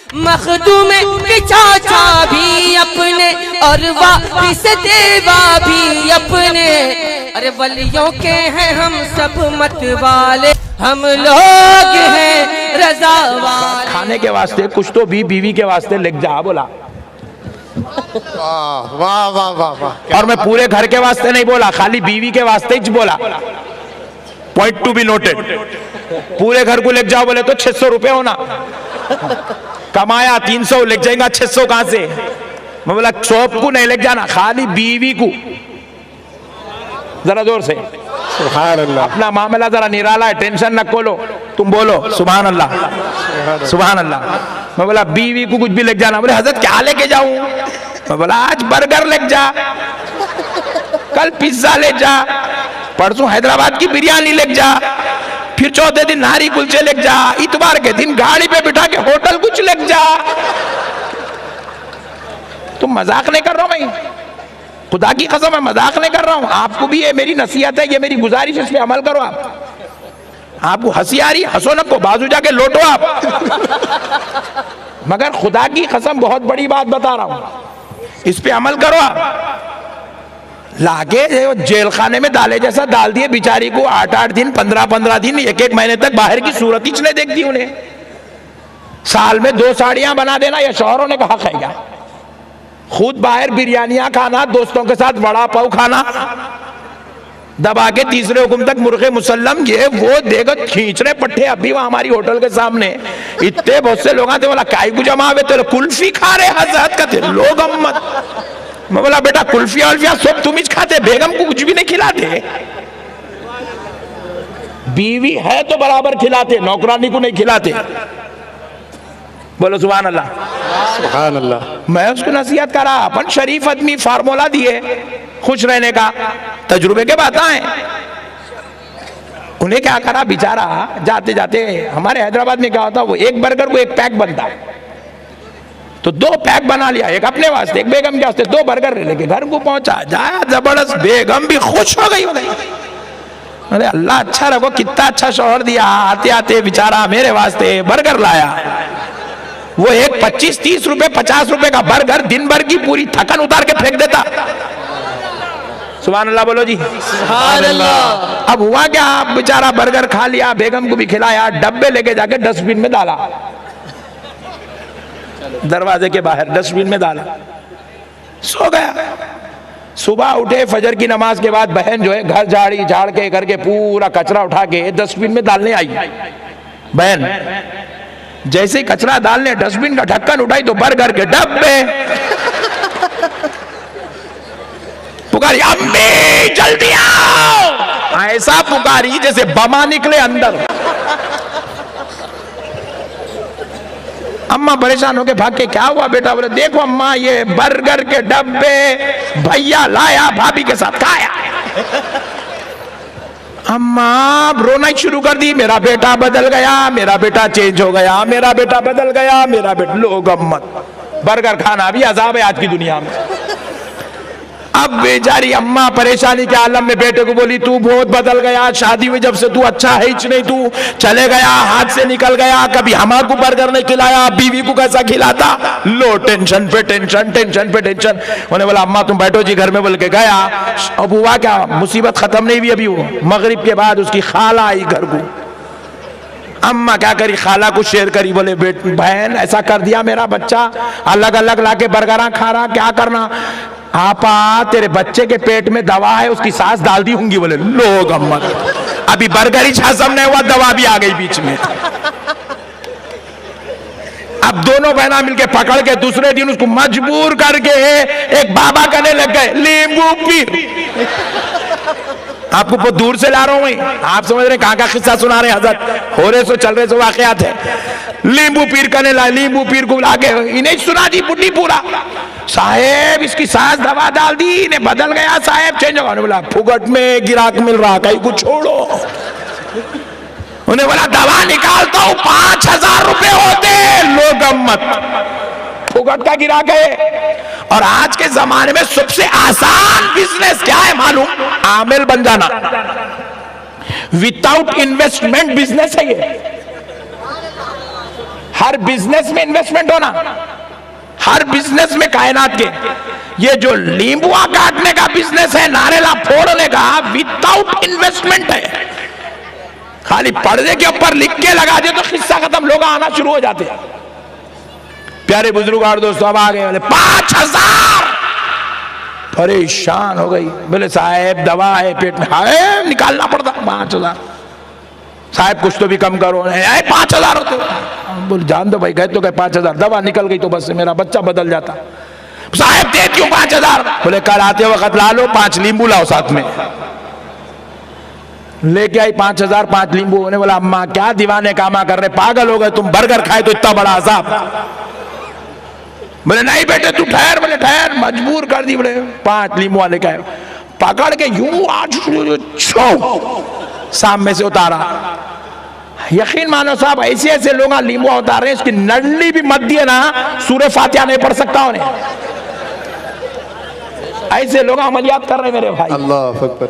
मखदूम के चाचा भी अपने और वारिस देवा भी अपने। अरे वलियों के हैं हम सब मत वाले, हम लोग हैं रजा वाले। खाने के वास्ते कुछ तो भी बीवी के वास्ते लिख जा बोला। वाह वाह वाह वाह वाह। और मैं पूरे घर के वास्ते नहीं बोला, खाली बीवी के वास्ते ही बोला। Point to be noted. पूरे घर को लिख जाओ बोले तो 600 रुपए होना, कमाया 300 लिख जाएगा 600 कहां से। मैं बोला शॉप को नहीं लिख जाना, खाली बीवी को। जरा जोर से सुभान अल्लाह। अपना मामला जरा निराला है, टेंशन न खोलो, तुम बोलो सुभान अल्लाह सुभान अल्लाह। मैं बोला बीवी को कुछ भी लिख जाना। बोले हजरत क्या लेके जाऊं? मैं बोला आज बर्गर लिख जा, कल पिज्जा ले जा, परसों हैदराबाद की बिरयानी लिख जा, फिर चौथे दिन नारी कुलचे लिख जा, इतवार के दिन गाड़ी पे बिठा के होटल कुछ लिख जा। तुम मजाक नहीं कर रहा हूं, मैं खुदा की कसम मैं मजाक नहीं कर रहा हूं। आपको भी ये मेरी नसीहत है, ये मेरी गुजारिश, इस पे अमल करो। आपको हंसी आ रही, हंसो न को, बाजू जाके लोटो आप। मगर खुदा की कसम बहुत बड़ी बात बता रहा हूं, इस पे अमल करो आप। लाके जेल खाने में डाले जैसा डाल दिए बिचारी को, 8-8 दिन 15-15 दिन 1-1 महीने तक बाहर की सूरत ही नहीं देखती उन्हें। साल में 2 साड़ियां बना देना, यह शौहरों ने कहा है क्या? खुद बाहर बिरयानियां खाना, दोस्तों के साथ वड़ा पाव खाना, दबा के तीसरे हुक्म तक मुर्गे मुसल्लम, ये वो देगा खींच रहे पट्टे। अभी वहां हमारी होटल के सामने इतने बहुत से लोग आते, बोला काय को जमा हुए तो कुल्फी खा रहे हजरत का थे लोग अम्मत। मैं बोला बेटा कुल्फिया उल्फिया सब तुम ही खाते, बेगम को कुछ भी नहीं खिलाते। बीवी है तो बराबर खिलाते, नौकरानी को नहीं खिलाते। बोलो सुभान अल्लाह सुभान अल्लाह। मैं उसको नसीहत करा, अपन शरीफ आदमी फार्मूला दिए खुश रहने का, तजुर्बे के बात आए। उन्हें क्या करा बेचारा, जाते जाते हमारे हैदराबाद में क्या होता, वो एक बर्गर को 1 पैक बनता, तो 2 पैक बना लिया, एक अपने वास्ते एक बेगम के वास्ते। 2 बर्गर लेके घर को पहुंचा, जाया जबरदस्त, बेगम भी खुश हो गई। अरे अल्लाह अच्छा रखो, कितना अच्छा शौहर दिया। आते आते बेचारा मेरे वास्ते बर्गर लाया। वो एक 25-30 रुपए 50 रुपए का बर्गर दिन भर की पूरी थकन उतार के फेंक देता। सुभान अल्लाह बोलो जी सुभान अल्लाह। अब हुआ क्या, बेचारा बर्गर खा लिया, बेगम को भी खिलाया, डब्बे लेके जाके डस्टबिन में डाला, दरवाजे के बाहर डस्टबिन में डाला, सो गया। सुबह उठे फजर की नमाज के बाद बहन जो है घर झाड़ के करके पूरा कचरा उठा के डस्टबिन में डालने आई। बहन जैसे ही कचरा डालने डस्टबिन का ढक्कन उठाई तो बर्गर के डब्बे। पुकारी अम्मी जल्दी आओ, ऐसा पुकारी जैसे बमा निकले अंदर। अम्मा परेशान होके भाग के, क्या हुआ बेटा? बोले देखो अम्मा ये बर्गर के डब्बे भैया लाया, भाभी के साथ खाया। अम्मा रोना शुरू कर दी, मेरा बेटा बदल गया, मेरा बेटा चेंज हो गया, मेरा बेटा बदल गया, मेरा बेटा। लोग अम्मत, बर्गर खाना भी अजाब है आज की दुनिया में। अब बेचारी अम्मा परेशानी के आलम में बेटे को बोली, तू बहुत बदल गया, शादी हुई जब से तू अच्छा है ही नहीं, तू चले गया, हाथ से निकल गया, कभी हमारे को बर्गर नहीं खिलाया, बीवी को कैसा खिलाता। लो टेंशन पे टेंशन, टेंशन पे टेंशन। उन्होंने बोला अम्मा तुम बैठो जी घर में, बोल के गया। अब हुआ क्या, मुसीबत खत्म नहीं हुई अभी, वो मगरिब के बाद उसकी खाला आई घर को। अम्मा क्या करी, खाला को शेयर करी, बोले बेटी बहन ऐसा कर दिया मेरा बच्चा, अलग अलग लाके बर्गर खा रहा, क्या करना? आपा तेरे बच्चे के पेट में दवा है, उसकी सांस डाल दी होंगी। बोले लोग अम्मा, अभी बर्गर ही हजम नहीं हुआ, दवा भी आ गई बीच में। अब दोनों बहना मिलके पकड़ के दूसरे दिन उसको मजबूर करके एक बाबा करने लग गए, नींबू पीर। आपको बहुत दूर से ला रहा हूं मैं, आप समझ रहे कहां का किस्सा सुना रहे हजरत, हो रहे सो चल रहे सो वाकयात है। नींबू पीर करने लाए, नींबू पीर को लाके इन्हें सुना दी बुढ़ी पूरा, साहेब इसकी सांस दवा डाल दी, इन्हें बदल गया साहेब, चेंज हो गया। बोला फुकट में गिराक मिल रहा, कहीं को छोड़ो। उन्हें बोला दवा निकालता हूं 5000 रुपए होते, लोग अम्मत फुकट का गिराक है। और आज के जमाने में सबसे आसान बिजनेस क्या है मालूम? आमिल बन जाना, विदाउट इन्वेस्टमेंट बिजनेस है ये। हर बिजनेस में इन्वेस्टमेंट होना, हर बिजनेस में कायनात के। ये जो नींबुआ काटने का बिजनेस है, नारेला फोड़ने का, विदाउट इन्वेस्टमेंट है। खाली पर्दे के ऊपर लिख के लगा दे तो किस्सा खत्म, लोग आना शुरू हो जाते हैं। प्यारे बुजुर्ग और दोस्तों, अब आ गए बोले 5000। परेशान हो गई, बोले साहब दवा है पेट में, हाय निकालना पड़ता 5000। साहब कुछ तो भी कम करो, 5000 होते। बोले जान दो भाई, गए तो गए 5000, दवा निकल गई तो बस मेरा बच्चा बदल जाता। साहब दे क्यों 5000? बोले कल आते वक्त ला लो, 5 नींबू लाओ साथ में। लेके आई 5000, 5 नींबू। होने बोला अम्मा क्या दीवाने कामा कर रहे, पागल हो गए तुम, बर्गर खाए तो इतना बड़ा अजाब। बोले नहीं बेटे तू ठहर। बोले ठहर, मजबूर कर दी। बोले 5 नींबू वाले का पकड़ के यूं आज सामने से उतारा। यकीन मानो साहब, ऐसे ऐसे लोग नींबू उतार रहे हैं, इसकी नडली भी मत दिए ना, सूरह फातिहा नहीं पढ़ सकता उन्हें। ऐसे लोग अमलियात कर रहे हैं मेरे भाई। अल्लाह अकबर।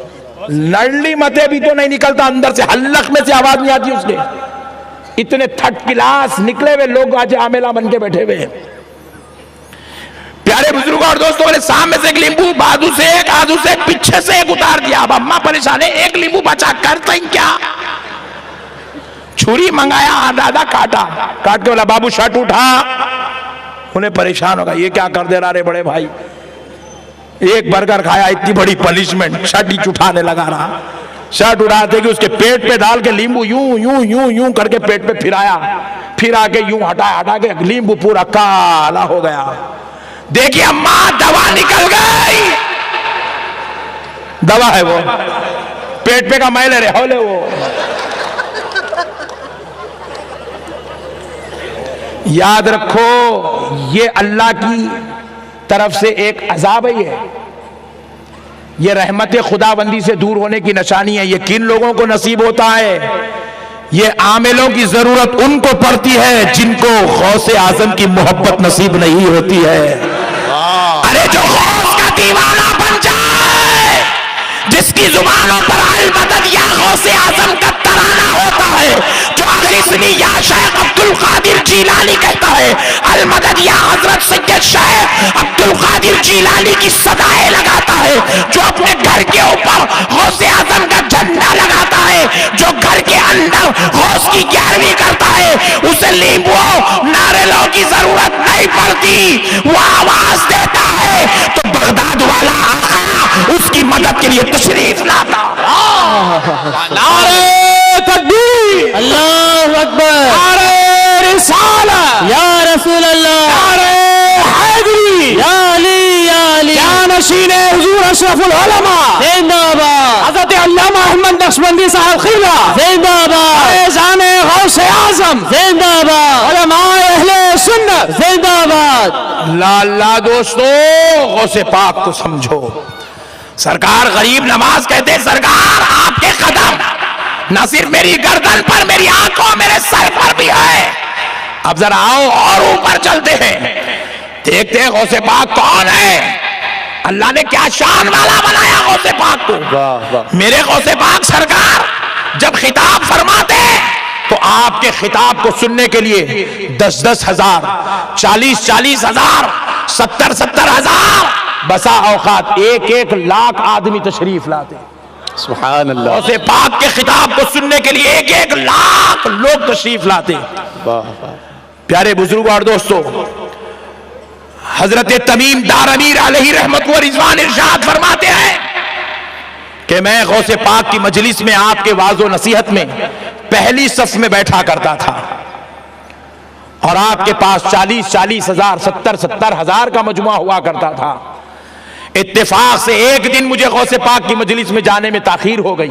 नडली मते भी तो नहीं निकलता अंदर से, हल्लक में से आवाज नहीं आती उसके। इतने थर्ड क्लास निकले हुए लोग आज आमेला बन के बैठे हुए हैं। प्यारे बुजुर्गों और दोस्तों, बोले सामने से एक नींबू, बाजू से एक, आजू से एक, पीछे से एक उतार दिया। अब अम्मा परेशान है, एक नींबू बचा, करते हैं क्या? छुरी मंगाया, दादा काटा, काट के बोला बाबू शर्ट उठा। उन्हें परेशान होगा, ये क्या कर दे रहा रे बड़े भाई, एक बर्गर खाया इतनी बड़ी पनिशमेंट, शर्ट ही उठाने लगा रहा। शर्ट उठाते कि उसके पेट पे डाल के नींबू यूं यूं यूं यूं करके पेट पे फिराया, फिर आके यूं हटा के नींबू पूरा काला हो गया। देखिए अम्मा दवा निकल गई, दवा है वो, पेट पे का मैले रहे होले वो। याद रखो ये अल्लाह की तरफ से एक अजाब है, ये रहमत खुदाबंदी से दूर होने की निशानी है। ये किन लोगों को नसीब होता है? ये आमिलों की जरूरत उनको पड़ती है जिनको गौसे आजम की मोहब्बत नसीब नहीं होती है। अरे जो गौस का दीवाना बन जाए, जिसकी जुबानों पर अल मदद या गौसे आजम का तराना होता है, जो अगली या शेख अब्दुल कादिर जीलानी कहता है, अल मदद या हजरत सैयद शेख अब्दुल कादिर जीलानी की सदाएं लगाता है, जो अपने घर के ऊपर गौसे आजम का झंडा लगाता है, जो घर के अंदर गौस की 11वीं करता है, उसे नींबुओं नारेलों की जरूरत नहीं पड़ती। वो आवाज देता है तो बगदाद वाला आका उसकी मदद के लिए तशरीफ लाता। नारे तकबीर, अल्लाह अकबर, नारे रिसालत, या रसूल अल्लाह, नारे हैदरी, या अली, या अली, या नशीने हुजूर अशरफुल उलमा जिंदाबाद, हज़रत अल्लामा अहमद नक्शबंदी साहब खिला जिंदाबाद, जाने गौसे आजम जिंदाबाद, उलमाए अहले सुन्नत जिंदाबाद। लाला दोस्तों, गौसे पाक को समझो। सरकार गरीब नवाज कहते, सरकार आपके कदम न सिर्फ मेरी गर्दन पर, मेरी आंखों, मेरे सर पर भी है। अब जरा आओ और ऊपर चलते हैं, देखते हैं गौसे पाक कौन है, अल्लाह ने क्या शान वाला बनाया गौसे पाक को। वाह वाह। मेरे गौसे पाक सरकार जब खिताब फरमाते तो आपके खिताब को सुनने के लिए 10-10 हजार, 40-40 हजार, 70-70 हजार, बसा औकात 1-1 लाख आदमी तशरीफ लाते। सुभान अल्लाह। गौसे पाक के खिताब को सुनने के लिए 1-1 लाख लोग तशरीफ लाते। वाह वाह। प्यारे बुजुर्गों और दोस्तों, हजरत तमीम दारमीर अलैहि रहमत व रिजवान इरशाद फरमाते हैं कि मैं गौसे पाक की मजलिस में आपके वाज़ो नसीहत में पहली सफ में बैठा करता था और आपके पास 40-40 हजार, 70-70 हजार का मजमुआ हुआ करता था। इत्तेफाक से एक दिन मुझे गौसे पाक की मजलिस में जाने में ताखीर हो गई,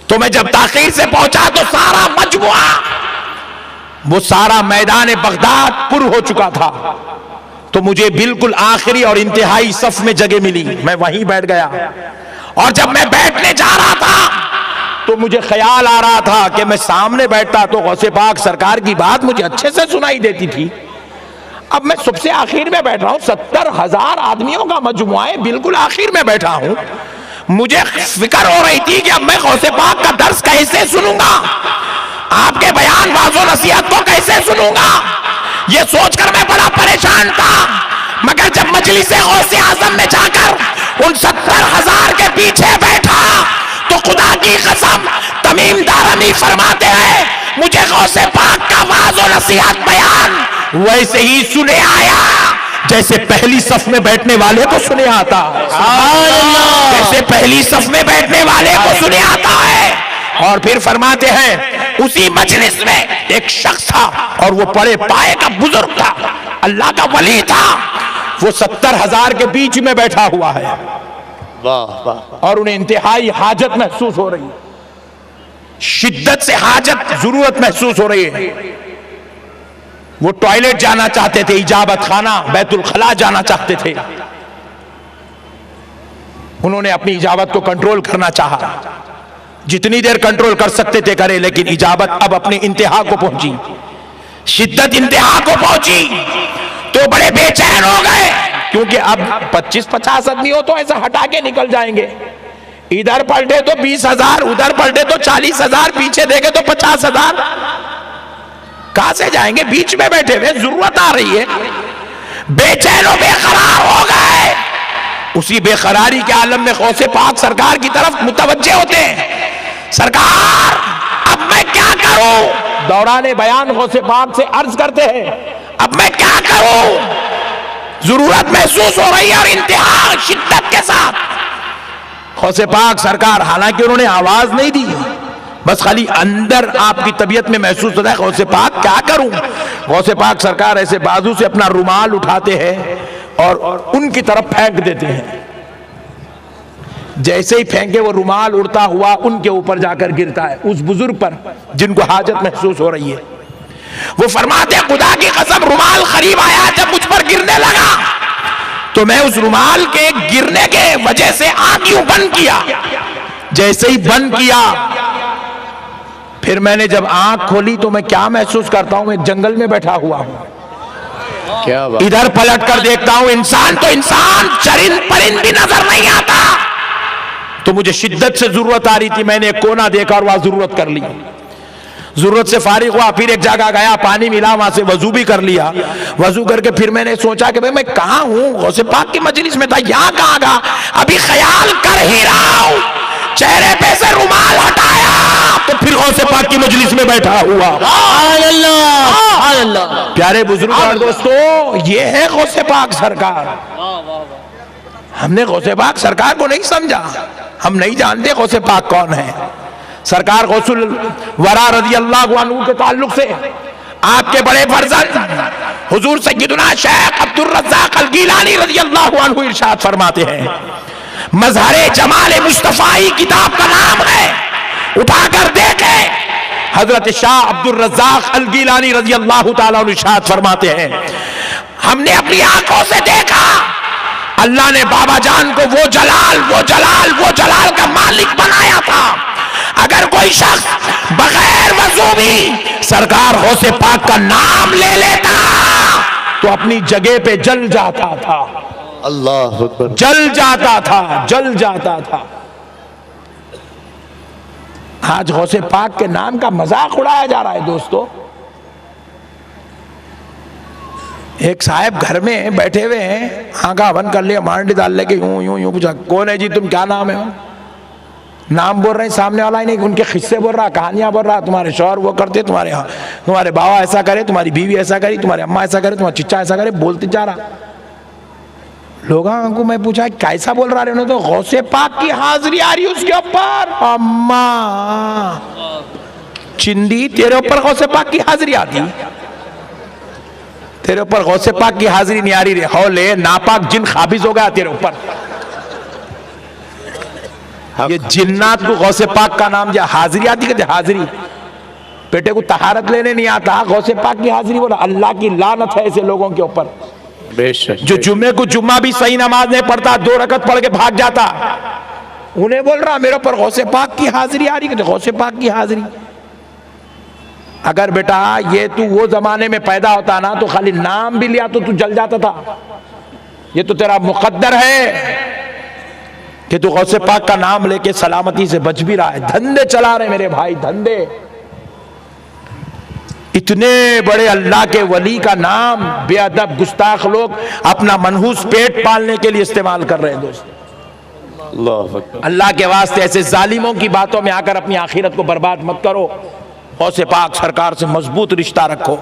तो मैं जब ताखीर से पहुंचा तो सारा मजमुआ, वो सारा मैदान बगदाद पुर हो चुका था। तो मुझे बिल्कुल आखिरी और इंतहाई सफ में जगह मिली, मैं वहीं बैठ गया। और जब मैं बैठने जा रहा था तो मुझे ख्याल आ रहा था कि मैं सामने बैठता तो गौसे पाक सरकार की बात मुझे अच्छे से सुनाई देती थी। अब मैं सबसे आखिर में बैठ रहा हूं, 70 हजार आदमियों का मजमुआ है, बिल्कुल आखिर में बैठा हूं। मुझे फिक्र हो रही थी कि अब मैं गौसे पाक का दर्स कैसे सुनूंगा। आपके बयान वाज़ो नसीहत को कैसे सुनूंगा, ये सोचकर मैं बड़ा परेशान था। मगर जब मजलिस गौसे आजम में जाकर उन 70,000 के पीछे बैठा तो खुदा की कसम तमीम दारमी फरमाते हैं मुझे गौसे पाक का वाज़ो नसीहत बयान वैसे ही सुने आया जैसे पहली सफ में बैठने वाले को सुने आता, जैसे पहली सफ में बैठने वाले को सुने आता है। और फिर फरमाते हैं उसी मजलिस में एक शख्स था और वो बड़े पाए का बुजुर्ग था, अल्लाह का वली था, वो 70,000 के बीच में बैठा हुआ है वाह वाह। और उन्हें इंतहाई हाजत महसूस हो रही है, शिद्दत से हाजत जरूरत महसूस हो रही है। वो टॉयलेट जाना चाहते थे, इजाबत खाना बैतुल खला जाना चाहते थे। उन्होंने अपनी इजाबत को कंट्रोल करना चाहा, जितनी देर कंट्रोल कर सकते थे करे, लेकिन इजाबत अब अपनी इंतहा को पहुंची, शिद्दत इंतहा को पहुंची तो बड़े बेचैन हो गए, क्योंकि अब 25-50 आदमी हो तो ऐसा हटा के निकल जाएंगे, इधर पलटे तो 20,000, उधर पलटे तो 40,000, पीछे देखे तो 50,000, कहां से जाएंगे? बीच में बैठे हुए, जरूरत आ रही है, बेचैन और बेकरार हो गए। उसी बेकरारी के आलम में गौसे पाक सरकार की तरफ मुतवज्जे होते हैं, सरकार अब मैं क्या करूं? दौराने बयान गौसे पाक से अर्ज करते हैं अब मैं क्या करूं? जरूरत महसूस हो रही है और इंतहा शिद्दत के साथ। गौसे पाक सरकार, हालांकि उन्होंने आवाज नहीं दी, बस खाली अंदर आपकी तबीयत में महसूस होता है गौसे पाक क्या करूं। गौसे पाक सरकार ऐसे बाजू से अपना रुमाल उठाते हैं और उनकी तरफ फेंक देते हैं, जैसे ही फेंके वो रुमाल उड़ता हुआ उनके ऊपर जाकर गिरता है, उस बुजुर्ग पर जिनको हाजत महसूस हो रही है। वो फरमाते खुदा की कसम रुमाल करीब आया, जब मुझ पर गिरने लगा तो मैं उस रुमाल के गिरने के वजह से आंख यूं बंद किया, जैसे ही बंद किया फिर मैंने जब आंख खोली तो मैं क्या महसूस करता हूं, एक जंगल में बैठा हुआ हूं, क्या बात। इधर पलट कर देखता हूं इंसान तो इंसान, चरिंद परिंद भी नजर नहीं आता। तो मुझे शिद्दत से जरूरत आ रही थी, मैंने एक कोना देखा और वहां जरूरत कर ली, जरूरत से फारिग हुआ, फिर एक जगह गया, पानी मिला, वहां से वजू भी कर लिया। वजू करके फिर मैंने सोचा कि भाई मैं कहां हूं, गौसे पाक की मजलिस में था, यहां कहां गया, अभी ख्याल कर ही रहा हूं, चेहरे पे से रुमाल हटाया तो फिर गौसे पाक की मजलिस में बैठा हुआ। प्यारे बुजुर्ग और दोस्तों, ये है गौसे पाक सरकार। हमने गौसे पाक सरकार को नहीं समझा, हम नहीं जानते गौसे पाक कौन है। सरकार गौसुल वरा रज़ी अल्लाहु अन्हु के ताल्लुक से आपके बड़े फर्जंद हुजूर सय्यदुना शेख अब्दुर रज़्ज़ाक अल गिलानी रज़ी अल्लाहु अन्हु इरशाद फरमाते हैं, मज़हरे जमाल मुस्तफ़ाई किताब का नाम है, उठाकर देखे। हजरत शाह अब्दुर रज़्ज़ाक अल गिलानी रज़ी अल्लाहु ताला अन्हु इरशाद फरमाते हैं, हमने अपनी आंखों से देखा अल्लाह ने बाबा जान को वो जलाल का मालिक बनाया था। अगर कोई शख्स बगैर वजू भी सरकार गौसे पाक का नाम ले लेता तो अपनी जगह पे जल जाता था, अल्लाह अकबर। जल जाता था। आज गौसे पाक के नाम का मजाक उड़ाया जा रहा है दोस्तों। एक साहब घर में बैठे हुए हैं, आंखा बंद कर लिया, मांडी डाल लेके यूं यूं यूं पूछा, कौन है जी तुम, क्या नाम है? नाम बोल रहे हैं, सामने वाला ही नहीं, उनके किस्से बोल रहा, कहानियां बोल रहा, तुम्हारे शौहर वो करते, तुम्हारे बाबा ऐसा करे, तुम्हारी बीवी ऐसा करी, तुम्हारे अम्मा ऐसा करे, तुम्हारा चिच्चा ऐसा करे, बोलते जा रहा। लोगों को मैं पूछा कैसा बोल रहा है, तो गौसे पाक की हाजिरी आ रही उसके ऊपर। अम्मा चिंदी, तेरे ऊपर गौसे पाक की हाजिरी आती, तेरे ऊपर गौसे पाक की हाजिरी नहीं आ रही, हौले नापाक जिन खाबिज हो गया तेरे ऊपर। ये जिन्नात को गौसे पाक का नाम जो हाजिरी आती, कहते हाजिरी, बेटे को तहारत लेने नहीं आता, गौसे पाक की हाजिरी बोला। अल्लाह की लानत है ऐसे लोगों के ऊपर, बेशक। जो जुम्मे को जुम्मा भी सही नमाज नहीं पढ़ता, 2 रकत पढ़ के भाग जाता, उन्हें बोल रहा मेरे ऊपर गौसे पाक की हाजिरी आ रही, कहते गौसे पाक की हाजिरी। अगर बेटा ये तू वो जमाने में पैदा होता ना तो खाली नाम भी लिया तो तू जल जाता था। ये तो तेरा मुकद्दर है कि तू गौसे पाक का नाम लेके सलामती से बच भी रहा है। धंधे चला रहे मेरे भाई, धंधे। इतने बड़े अल्लाह के वली का नाम बेअदब गुस्ताख लोग अपना मनहूस पेट पालने के लिए इस्तेमाल कर रहे हैं दोस्तों। अल्लाह अकबर। अल्लाह के वास्ते ऐसे जालिमों की बातों में आकर अपनी आखिरत को बर्बाद मत करो। गौसे पाक सरकार से मजबूत रिश्ता रखो।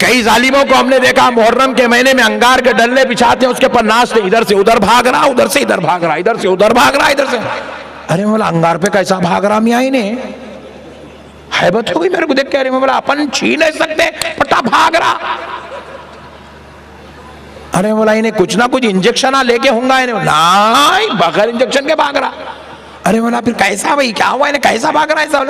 कई जालिमों को हमने देखा मुहर्रम के महीने में अंगार के डल्ले बिछाते हैं, उसके ऊपर नाचते, इधर से उधर भाग रहा, उधर से इधर भाग रहा, इधर से उधर भाग रहा, इधर से। अरे बोला अंगार पे कैसा भाग रहा मियाँ ने, हैबत हो गई मेरे को देख के। अरे बोला अपन छीन नहीं सकते, पटा भाग रहा। अरे बोला इन्हें कुछ ना कुछ इंजेक्शन लेके होंगे इन्हें, नहीं बगैर इंजेक्शन के भाग रहा। अरे बोला फिर कैसा भाई क्या हुआ, इन्हें कैसा भाग रहा है ऐसा?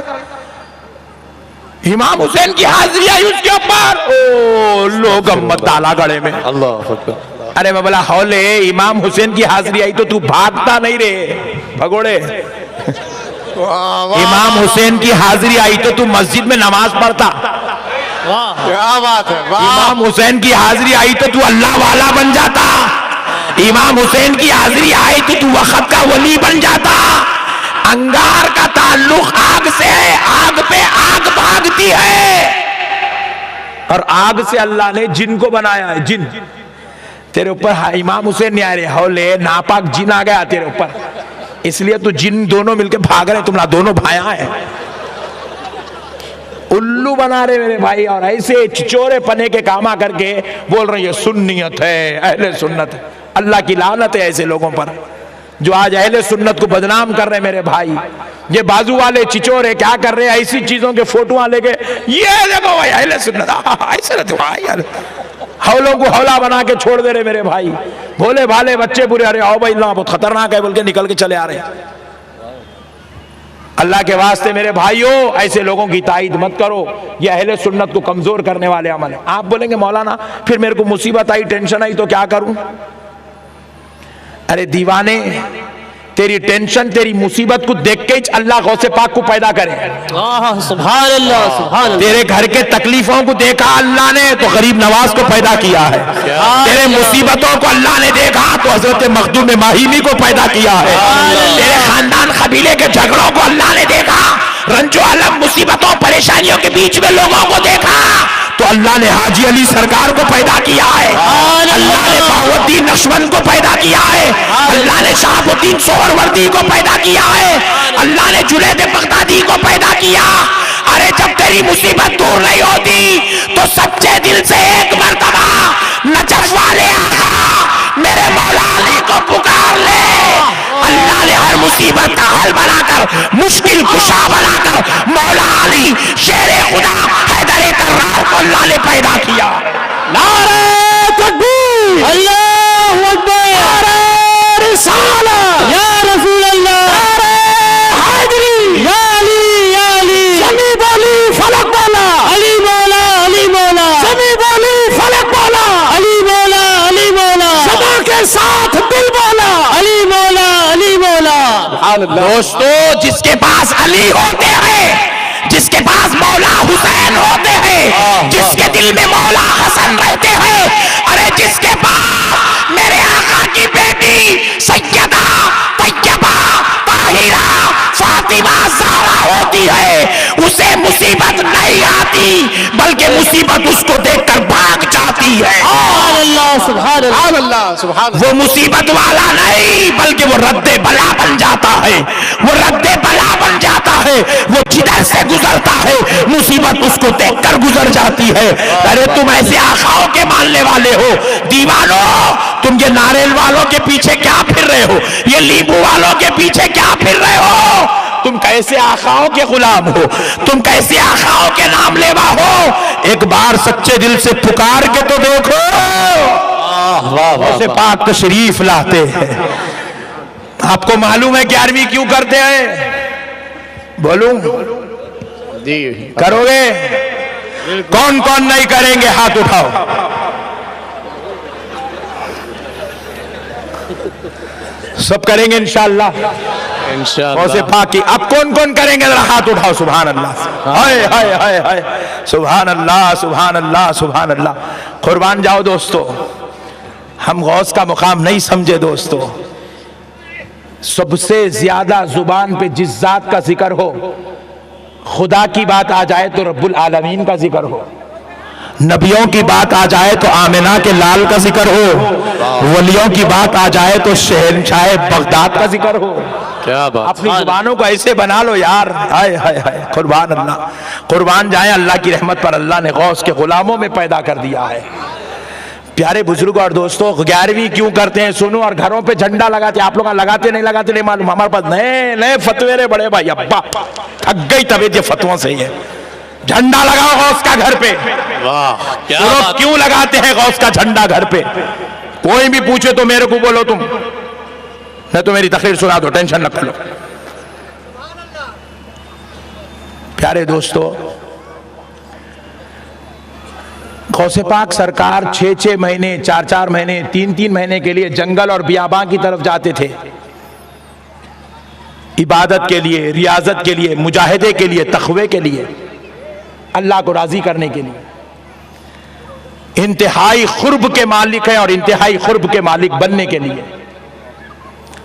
इमाम हुसैन की हाजिरी आई उसके ऊपर, ओ लोग मत डाला गले में। अल्लाह अकबर। अरे मैं बोला हौले इमाम हुसैन की हाजिरी आई तो तू भागता नहीं रे भगोड़े। इमाम हुसैन की हाजिरी आई तो तू मस्जिद में नमाज पढ़ता। क्या बात है, इमाम हुसैन की हाजिरी आई तो तू अल्लाह वाला बन जाता। इमाम हुसैन की हाजिरी आई तो तू वक्त का वली बन जाता। अंगार का ताल्लुक आग से है, आग पे आग भागती है, और आग से अल्लाह ने जिन को बनाया है। जिन तेरे ऊपर इमाम हुसैन नहीं आ रहे, हौले नापाक जिन आ गया तेरे ऊपर, इसलिए तो जिन दोनों मिलके भाग रहे, तुम दोनों भाया है, उल्लू बना रहे मेरे भाई। और ऐसे चिचोरे पने के कामा करके बोल रहे ये सुन्नियत है, अहले सुन्नत है। अल्लाह की लानत है ऐसे लोगों पर जो आज अहले सुन्नत को बदनाम कर रहे हैं मेरे भाई। ये बाजू वाले चिचोरे क्या कर रहे हैं, ऐसी चीजों के फोटो लेके, ये देखो भाई अहले सुन्नत, ऐसे रहते यार, हौलों को हौला बना के छोड़ दे रहे मेरे भाई। भोले भाले बच्चे बुरे, अरे आओ भाई अल्लाह बहुत खतरनाक है बोल के निकल के चले आ रहे हैं। अल्लाह के वास्ते मेरे भाइयों ऐसे लोगों की ताईद मत करो, ये अहले सुन्नत को कमजोर करने वाले अमल है। आप बोलेंगे मौलाना फिर मेरे को मुसीबत आई, टेंशन आई तो क्या करूं? अरे दीवाने, तेरी टेंशन तेरी मुसीबत को देख के अल्लाह गौसे पाक को पैदा करे। सुभान अल्लाह, सुभान अल्लाह। तेरे घर के तकलीफों को देखा अल्लाह ने तो गरीब नवाज को पैदा किया है। तेरे मुसीबतों को अल्लाह ने देखा तो हजरत मखदूम माहिमी को पैदा किया है। तेरे खानदान कबीले के झगड़ों को अल्लाह ने देखा, रंजो आलम मुसीबतों परेशानियों के बीच में लोगों को देखा तो अल्लाह ने हाजी अली सरकार को पैदा किया है। अल्लाह ने बहाउद्दीन नक्शबंद को पैदा किया है। अल्लाह ने शहाबुद्दीन सोहरवर्दी को पैदा किया है। अल्लाह ने जुनैद बगदादी को पैदा किया। अरे जब तेरी मुसीबत दूर नहीं होती तो सच्चे दिल से एक मर्तबा नजफ वाले आका मेरे मौला अली को पुकार ले। अल्लाह ने हर मुसीबत का हल बनाकर, मुश्किल कुशा बनाकर मौला अली शेरे खुदा हैदर कर्रार को अल्लाह ने पैदा किया। नारे तकबीर, अल्लाहू अकबर, नारे रिसालत, या रसूल अल्लाह, नारे हैदरी, या अली, या अली, समी बोली फलक बोला, अली बोला, अली बोला, समी बोली फलक बोला, अली बोला, अली बोला, सदा के साथ दिल बोला, अली बोला, अली बोला। दोस्तों जिसके पास अली होते हैं, जिसके पास मौला हुसैन होते हैं, जिसके दिल में मौला हसन रहते हैं, अरे जिसके पास मेरे आका की बेटी सैयदा तैयबा ताहिरा फातिमा ज़हरा होती है, उसे मुसीबत नहीं आती बल्कि मुसीबत उसको देखकर भाग जाती है। सुभान अल्लाह, सुभान अल्लाह। वो मुसीबत वाला नहीं बल्कि वो रद्दे बला बन जाता है, वो रद्दे बला बन जाता है। वो जिधर से गुजरता है मुसीबत उसको देखकर गुजर जाती है। अरे तुम ऐसे आखाओं के मानने वाले हो दीवानों, तुम ये नारेल वालों के पीछे क्या फिर रहे हो, ये लींबू वालों के पीछे क्या फिर रहे हो? तुम कैसे आखाओं के गुलाम हो, तुम कैसे आखाओं के नाम लेवा हो? एक बार सच्चे दिल से पुकार के तो देखो। ऐसे पाक तशरीफ लाते हैं। आपको मालूम है 11वीं क्यों करते हैं? बोलूं? जी करोगे? कौन कौन नहीं करेंगे हाथ उठाओ। सब करेंगे इंशाअल्लाह। इंशाअल्लाह। पाकी अब कौन कौन करेंगे जरा हाथ उठाओ। सुभान अल्लाह, हाय हाय हाय हाय, सुभान अल्लाह, सुभान अल्लाह, सुभान अल्लाह। कुर्बान जाओ दोस्तों, हम गौस का मुकाम नहीं समझे दोस्तों। सबसे ज्यादा जुबान पे जिस जात का जिक्र हो खुदा की बात आ जाए तो रब्बुल आलमीन का जिक्र हो, नबियों की बात आ जाए तो आमिना के लाल का जिक्र हो, वलियों की बात आ जाए तो शहंशाह बगदाद का जिक्र हो। क्या बात। अपनी जुबानों को ऐसे बना लो यार, हाय हाय हाय, कुर्बान अल्लाह, कुर्बान जाए अल्लाह की रहमत पर। अल्लाह ने गौस के गुलामों में पैदा कर दिया है। प्यारे बुजुर्ग और दोस्तों, 11वीं क्यों करते हैं सुनो, और घरों पे झंडा लगाते, आप लोग लगाते नहीं लगाते नहीं मालूम, हमारे पास नए नए फतवे रे बड़े भाई, अब्बा थक गई तबीयत ये फतवों से। है झंडा लगाओ गौस का घर पे। वाह क्या सुनो बात। क्यों लगाते हैं गौस का झंडा घर पे? कोई भी पूछे तो मेरे को बोलो तुम, नहीं तो मेरी तकरीर सुना दो, टेंशन न लो। प्यारे दोस्तों, गौसे पाक सरकार 6-6 महीने, 4-4 महीने, 3-3 महीने के लिए जंगल और बियाबां की तरफ जाते थे, इबादत के लिए, रियाजत के लिए, मुजाहिदे के लिए, तखवे के लिए, अल्लाह को राजी करने के लिए। इंतहाई खुर्ब के मालिक हैं और इंतहाई खुर्ब के मालिक बनने के लिए,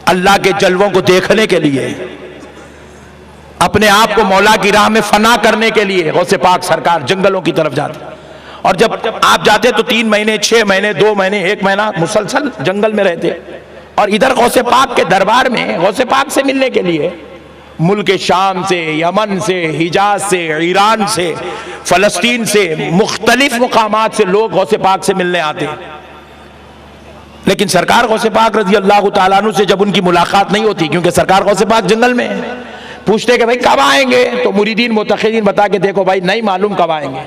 अल्लाह के जलवों को देखने के लिए, अपने आप को मौला की राह में फना करने के लिए गौसे पाक सरकार जंगलों की तरफ जाते। और जब आप जाते तो 3 महीने, 6 महीने, 2 महीने, 1 महीना मुसलसल जंगल में रहते। और इधर गौसे पाक के दरबार में गौसे पाक से मिलने के लिए मुल्क शाम से, यमन से, हिजाज से, ईरान से, फलस्तीन से, मुख्तलिफ मुकामात से लोग गौसे पाक से मिलने आते। लेकिन सरकार गौसे पाक रजी अल्लाह तआला अन्हु से जब उनकी मुलाकात नहीं होती, क्योंकि सरकार गौसे पाक जंगल में है, पूछते कि भाई कब आएंगे, तो मुरीदीन मुतखिदीन बता के देखो भाई नहीं मालूम कब आएंगे,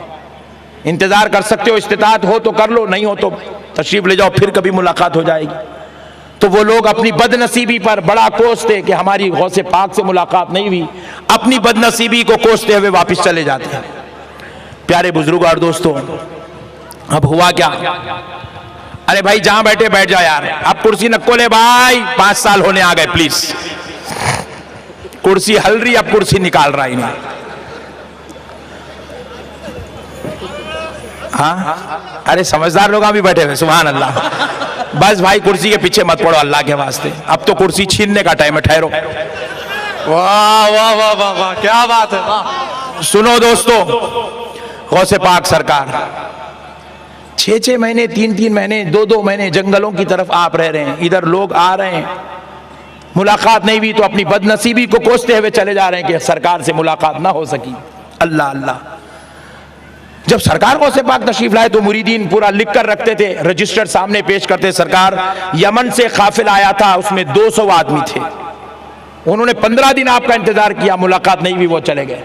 इंतजार कर सकते हो, इस्तिताअत हो तो कर लो, नहीं हो तो तशरीफ ले जाओ, फिर कभी मुलाकात हो जाएगी। तो वो लोग अपनी बदनसीबी पर बड़ा कोसते कि हमारी गौसे पाक से मुलाकात नहीं हुई, अपनी बदनसीबी को कोसते हुए वापस चले जाते हैं। प्यारे बुजुर्ग और दोस्तों, अब हुआ क्या? अरे भाई जहां बैठे बैठ जाओ यार, अब कुर्सी न खोले भाई, 5 साल होने आ गए, प्लीज। कुर्सी हल रही, अब कुर्सी निकाल रहा ही नहीं। हाँ, अरे समझदार लोग भी बैठे हुए, सुभान अल्लाह। बस भाई कुर्सी के पीछे मत पड़ो अल्लाह के वास्ते, अब तो कुर्सी छीनने का टाइम है, ठहरो। वाह वाह वाह वाह वाह, क्या बात है। वाह। सुनो दोस्तों, गौसे पाक सरकार 6-6 महीने, 3-3 महीने, 2-2 महीने जंगलों की तरफ आप रह रहे हैं, इधर लोग आ रहे हैं, मुलाकात नहीं हुई तो अपनी बदनसीबी को कोसते हुए चले जा रहे हैं कि सरकार से मुलाकात ना हो सकी। अल्लाह अल्लाह। जब सरकार गौसे पाक तशरीफ लाए तो मुरीदीन पूरा लिख कर रखते थे, रजिस्टर सामने पेश करते। सरकार यमन से काफिला आया था, उसमें 200 आदमी थे, उन्होंने 15 दिन आपका इंतजार किया, मुलाकात नहीं हुई, वो चले गए।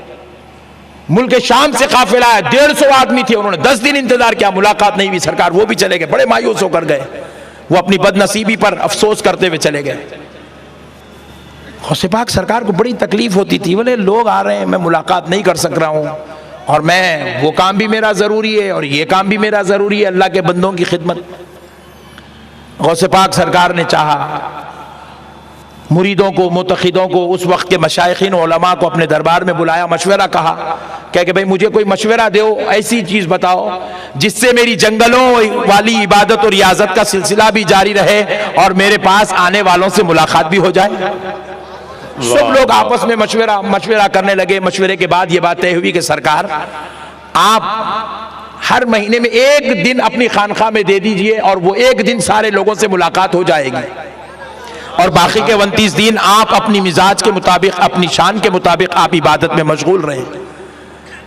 मुल्क शाम से काफिला आया, 150 आदमी थे, उन्होंने 10 दिन इंतजार किया, मुलाकात नहीं हुई, सरकार वो भी चले गए, बड़े मायूस होकर गए, वो अपनी बदनसीबी पर अफसोस करते हुए चले गए। गौसे पाक सरकार को बड़ी तकलीफ होती थी, बोले लोग आ रहे हैं, मैं मुलाकात नहीं कर सक रहा हूं, और मैं वो काम भी मेरा जरूरी है और ये काम भी मेरा जरूरी है, अल्लाह के बंदों की खिदमत। गौसे पाक सरकार ने चाहा मुरीदों को, मुतखिदों को, उस वक्त के मशाइखीन उलमा को अपने दरबार में बुलाया, मशवरा कहा, कह के भाई मुझे कोई मशवरा दो, ऐसी चीज बताओ जिससे मेरी जंगलों वाली इबादत और रियाजत का सिलसिला भी जारी रहे और मेरे पास आने वालों से मुलाकात भी हो जाए। सब लोग आपस में मशवरा करने लगे। मशवरे के बाद ये बात तय हुई कि सरकार आप हर महीने में 1 दिन अपनी खानखा में दे दीजिए और वो 1 दिन सारे लोगों से मुलाकात हो जाएगी, और बाकी के 29 दिन आप अपनी मिजाज के मुताबिक, अपनी शान के मुताबिक आप इबादत में मशगूल रहें।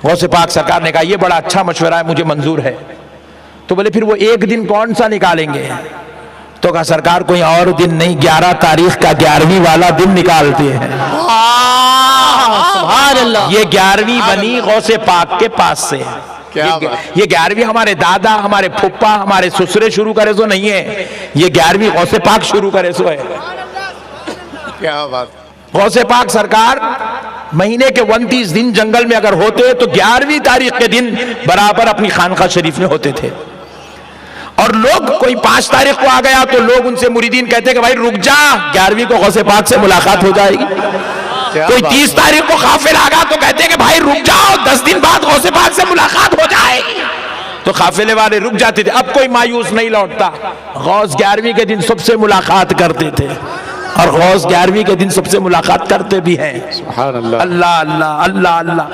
गौसे पाक सरकार ने कहा यह बड़ा अच्छा मशवरा है, मुझे मंजूर है। तो बोले फिर वो 1 दिन कौन सा निकालेंगे? तो कहा सरकार कोई और दिन नहीं, 11 तारीख का 11वीं वाला दिन निकालते हैं। ये 11वीं बनी गौसे पाक के पास से। ये 11वीं हमारे दादा, हमारे फुप्पा, हमारे ससुरे शुरू करे सो नहीं है, ये 11वीं गौसे पाक शुरू करे सो है। क्या बात। गौसे पाक सरकार महीने के 29 दिन जंगल में अगर होते तो 11वीं तारीख के दिन बराबर अपनी खानका शरीफ में होते थे। और लोग कोई 5 तारीख को आ गया तो लोग उनसे मुरीदीन कहते कि भाई रुक जा, 11वीं को गौसे पाक से मुलाकात हो जाएगी। कोई 30 तारीख को काफिला आ गया तो कहते कि भाई रुक जाओ, 10 दिन बाद गौसे पाक से मुलाकात हो जाएगी। तो काफिले वाले रुक जाते थे। अब कोई मायूस नहीं लौटता, गौस 11वीं के दिन सबसे मुलाकात करते थे। और गौस 11वीं के दिन सबसे मुलाकात करते भी हैं। सुभान अल्लाह। अल्लाह अल्लाह अल्लाह अल्लाह।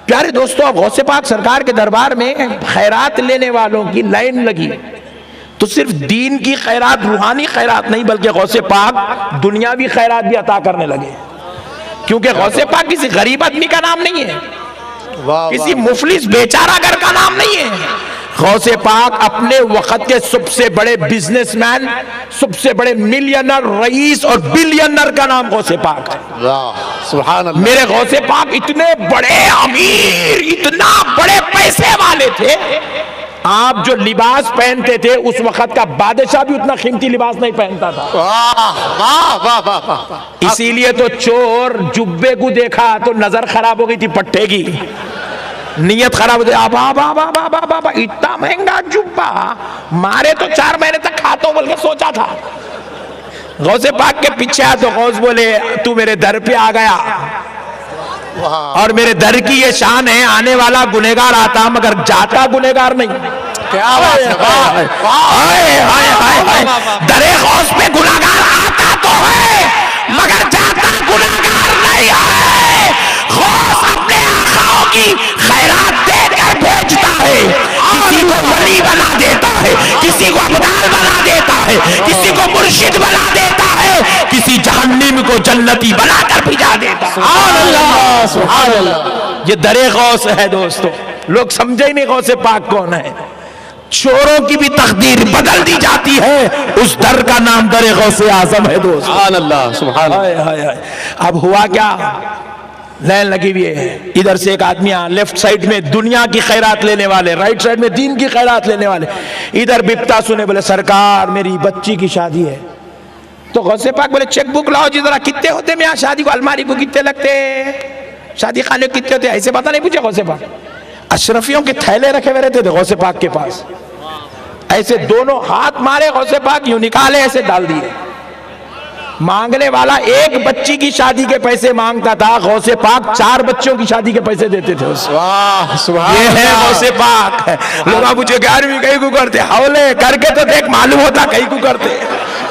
प्यारे दोस्तों, अब गौसे पाक सरकार के दरबार में खैरात लेने वालों की लाइन लगी, तो सिर्फ दीन की खैरात, रूहानी खैरात नहीं, बल्कि गौसे पाक दुनियावी खैरात भी अता करने लगे। क्योंकि गौसे पाक किसी गरीब आदमी का नाम नहीं है, किसी मुफलिस बेचारा घर का नाम नहीं है। गौसे पाक अपने वक्त के सबसे बड़े बिजनेसमैन, सबसे बड़े मिलियनर, रईस और बिलियनर का नाम गौसे पाक है। सुभान अल्लाह। मेरे गौसे पाक इतने बड़े अमीर, इतना बड़े पैसे वाले थे, आप जो लिबास पहनते थे उस वक्त का बादशाह भी उतना कीमती लिबास नहीं पहनता था। वाह वाह वाह वाह। इसीलिए तो चोर जुब्बे को देखा तो नजर खराब हो गई थी पट्टे की, नियत खराब हो गई। बाबा इतना महंगा जुब्बा, मारे तो 4 महीने तक खाता बोल के सोचा था। गौसे पाक के पीछे आया तो गौस बोले तू मेरे दर पे आ गया, और मेरे दर की ये शान है, आने वाला गुनहगार आता मगर जाता गुनहगार नहीं। क्या बात है। दरे गौस पे गुनहगार आता तो है मगर जाता गुनहगार नहीं है। गौस अपने आकाओं की खैरात देकर भेजता है, किसी को वली बना देता है, किसी को अब्दाल बना देता है, किसी को मुर्शिद बना देता है, किसी जहन्नम को जन्नती बनाकर भिजा देता है। सुभान अल्लाह सुभान अल्लाह। ये दरे गौस है दोस्तों, लोग समझे ही नहीं गौसे पाक कौन है। चोरों की भी तकदीर बदल दी जाती है, उस दर का नाम दरे गौसे आजम है दोस्तों। सुभान अल्लाह सुभान। अब हुआ क्या, लाइन लगी हुई है, इधर से एक आदमी लेफ्ट साइड में दुनिया की खैरात लेने वाले, राइट साइड में दीन की खैरात लेने वाले, इधर बिपता सुने, बोले सरकार मेरी बच्ची की शादी है। तो गौसे पाक बोले चेक बुक लाओ जी जरा, कितने होते हैं यहाँ शादी को, अलमारी को कितने लगते, शादी खाने को कितने होते, ऐसे पता नहीं पूछे गौसे पाक। अशरफियों के थैले रखे हुए रहते थे गौसे पाक के पास, ऐसे दोनों हाथ मारे गौसे पाक, यूं निकाले ऐसे डाल दिए। मांगने वाला एक बच्ची की शादी के पैसे मांगता था, गौसे पाक 4 बच्चों की शादी के पैसे देते थे उसे। वाह सुभान। ये है गौसे पाक। लोग मुझे 11वीं कहीं को करते, हौले करके तो देख मालूम होता कहीं को करते।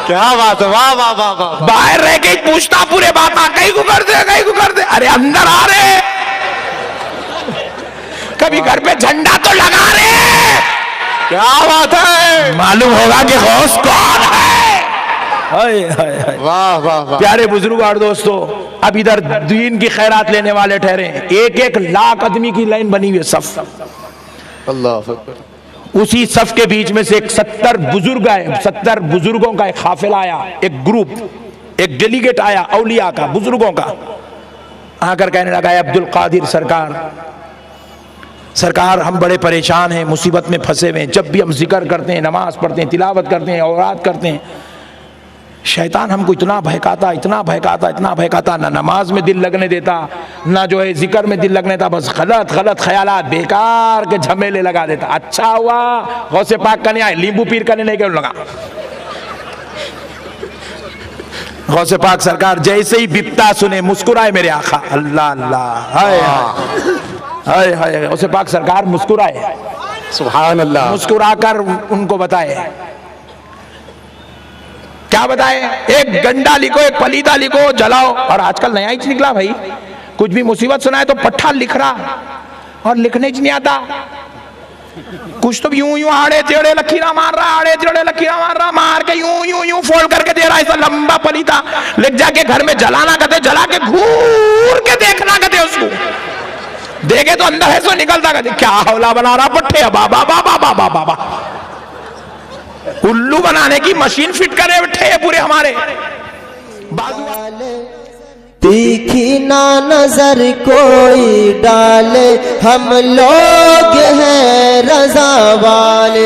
क्या बात है। वाह वाह वाह वाह। बाहर रह के पूछता पूरे बात, कहीं को करते कहीं को करते, अरे अंदर आ रहे, कभी घर पे झंडा तो लगा रहे। क्या बात है। मालूम होगा कि गौस कौन है। हाय हाय हाय। वाह वाह वाह। प्यारे बुजुर्ग और दोस्तों, अब इधर दीन की खैरात लेने वाले ठहरे, 1-1 लाख आदमी की लाइन बनी हुई है, सफ। अल्लाह अकबर। उसी सफ के बीच में से एक 70 बुजुर्ग आए, 70 बुजुर्गों का एक काफिला आया, एक ग्रुप, एक डेलीगेट आया औलिया का, बुजुर्गों का, आकर कहने लगा अब्दुल कादिर सरकार हम बड़े परेशान हैं, मुसीबत में फंसे हुए हैं, जब भी हम जिक्र करते हैं, नमाज पढ़ते हैं, तिलावत करते हैं, औरात करते हैं, शैतान हमको इतना बहकाता, ना नमाज में दिल लगने देता, ना जो है जिक्र में दिल लगने देता, बस गलत ख्यालात, बेकार के झमेले लगा देता। अच्छा हुआ गौसे पाक करने आए, लींबू पीर करने नहीं क्यों लगा। गौसे पाक सरकार जैसे ही बिपता सुने मुस्कुराए मेरे आका, अल्लाह अल्लाह, हाय हाय हाय। गौसे पाक सरकार मुस्कुराए, सुभान अल्लाह। मुस्कुराकर उनको बताए, क्या बताए, एक गंडा लिखो, एक पलीदा लिखो, जलाओ। और आजकल नया ही निकला भाई, कुछ भी मुसीबत सुनाए तो पट्ठा लिख रहा, और लिखने नहीं आता, कुछ तो यूं आड़े टेढ़े लकीरा मार रहा, आड़े टेढ़े लकीरा मार रहा, मार के यूं फोल्ड करके दे रहा, ऐसा लंबा पलीदा लिख जाके घर में जलाना कहते, जला के घूर के देखना कहते, उसको देखे तो अंदर है सो निकलता कहते, क्या हौला बना रहा पट्टे, बाबा बाबा बाबा बाबा, उल्लू बनाने की मशीन फिट करे बैठे हैं पूरे हमारे। तीखी ना नजर कोई डाले, हम लोग हैं रज़ा वाले।